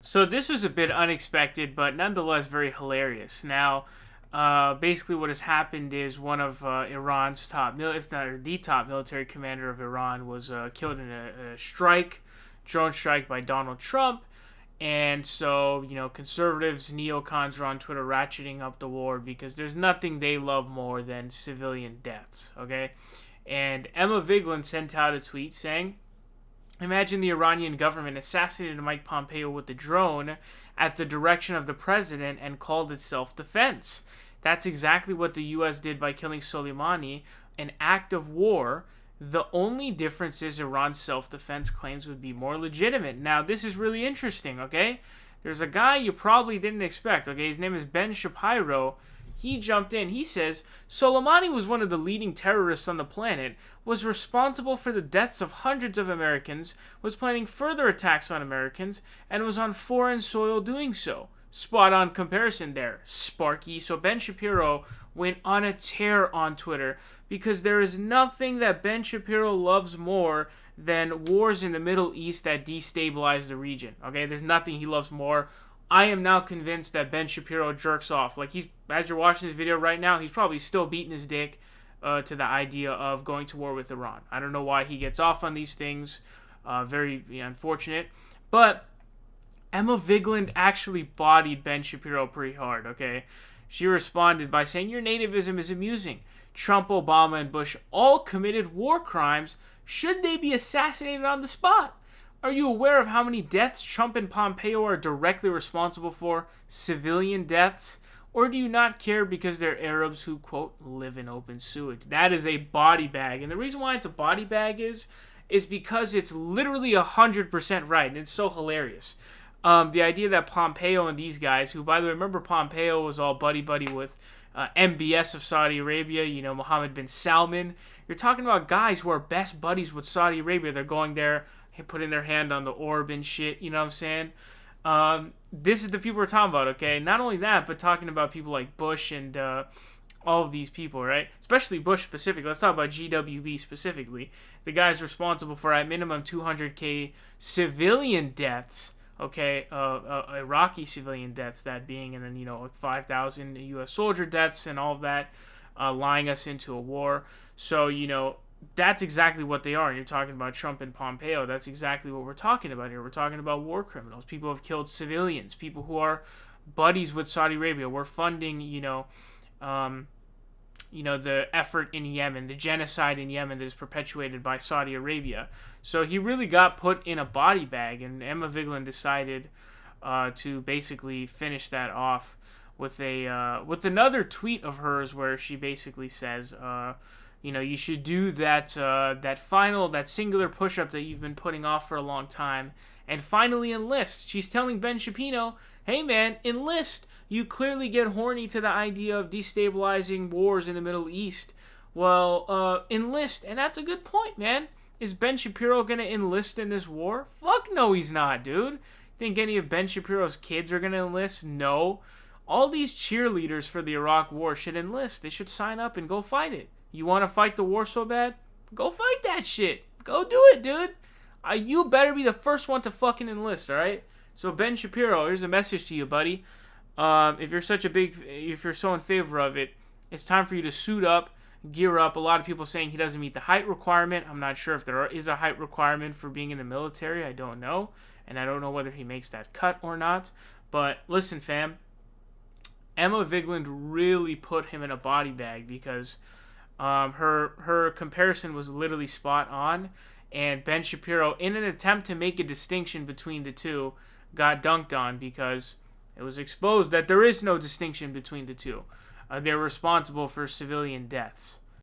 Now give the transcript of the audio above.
So this was a bit unexpected, but nonetheless very hilarious. Now, basically what has happened is one of Iran's top, if not the top military commander of Iran was killed in a strike, drone strike by Donald Trump. And so, conservatives, neocons are on Twitter ratcheting up the war because there's nothing they love more than civilian deaths, okay? And Emma Vigeland sent out a tweet saying, imagine the Iranian government assassinated Mike Pompeo with a drone at the direction of the president and called it self-defense. That's exactly what the U.S. did by killing Soleimani, an act of war. The only difference is Iran's self-defense claims would be more legitimate. Now, this is really interesting, okay? There's a guy you probably didn't expect, okay? His name is Ben Shapiro. He jumped in. He says, Soleimani was one of the leading terrorists on the planet, was responsible for the deaths of hundreds of Americans, was planning further attacks on Americans, and was on foreign soil doing so. Spot on comparison there, Sparky. So Ben Shapiro went on a tear on Twitter because there is nothing that Ben Shapiro loves more than wars in the Middle East that destabilize the region. Okay, there's nothing he loves more. I am now convinced that Ben Shapiro jerks off. Like, as you're watching this video right now, he's probably still beating his dick to the idea of going to war with Iran. I don't know why he gets off on these things. Very unfortunate. But Emma Vigeland actually bodied Ben Shapiro pretty hard, okay? She responded by saying, your nativism is amusing. Trump, Obama, and Bush all committed war crimes. Should they be assassinated on the spot? Are you aware of how many deaths Trump and Pompeo are directly responsible for? Civilian deaths? Or do you not care because they're Arabs who, quote, live in open sewage? That is a body bag. And the reason why it's a body bag is because it's literally 100% right. And it's so hilarious. The idea that Pompeo and these guys, who, by the way, remember Pompeo was all buddy-buddy with MBS of Saudi Arabia, Mohammed bin Salman. You're talking about guys who are best buddies with Saudi Arabia. They're going there, putting their hand on the orb and shit, you know what I'm saying? This is the people we're talking about, okay? Not only that, but talking about people like Bush and all of these people, right? Especially Bush specifically. Let's talk about GWB specifically. The guy's responsible for at minimum 200K civilian deaths, okay? Iraqi civilian deaths, that being, and then, 5,000 U.S. soldier deaths and all of that, lying us into a war. So, that's exactly what they are. You're talking about Trump and Pompeo. That's exactly what we're talking about here. We're talking about war criminals. People who have killed civilians. People who are buddies with Saudi Arabia. We're funding, the effort in Yemen, the genocide in Yemen that is perpetuated by Saudi Arabia. So he really got put in a body bag, and Emma Vigeland decided to basically finish that off with with another tweet of hers where she basically says, you should do that singular push-up that you've been putting off for a long time and finally enlist. She's telling Ben Shapiro, hey man, enlist. You clearly get horny to the idea of destabilizing wars in the Middle East. Well, enlist. And that's a good point, man. Is Ben Shapiro going to enlist in this war? Fuck no, he's not, dude. Think any of Ben Shapiro's kids are going to enlist? No. All these cheerleaders for the Iraq war should enlist. They should sign up and go fight it. You want to fight the war so bad? Go fight that shit. Go do it, dude. You better be the first one to fucking enlist, alright? So Ben Shapiro, here's a message to you, buddy. If you're so in favor of it, it's time for you to suit up, gear up. A lot of people saying he doesn't meet the height requirement. I'm not sure if there is a height requirement for being in the military. I don't know. And I don't know whether he makes that cut or not. But listen, fam. Emma Vigeland really put him in a body bag because her comparison was literally spot on. And Ben Shapiro, in an attempt to make a distinction between the two, got dunked on because it was exposed that there is no distinction between the two. They're responsible for civilian deaths.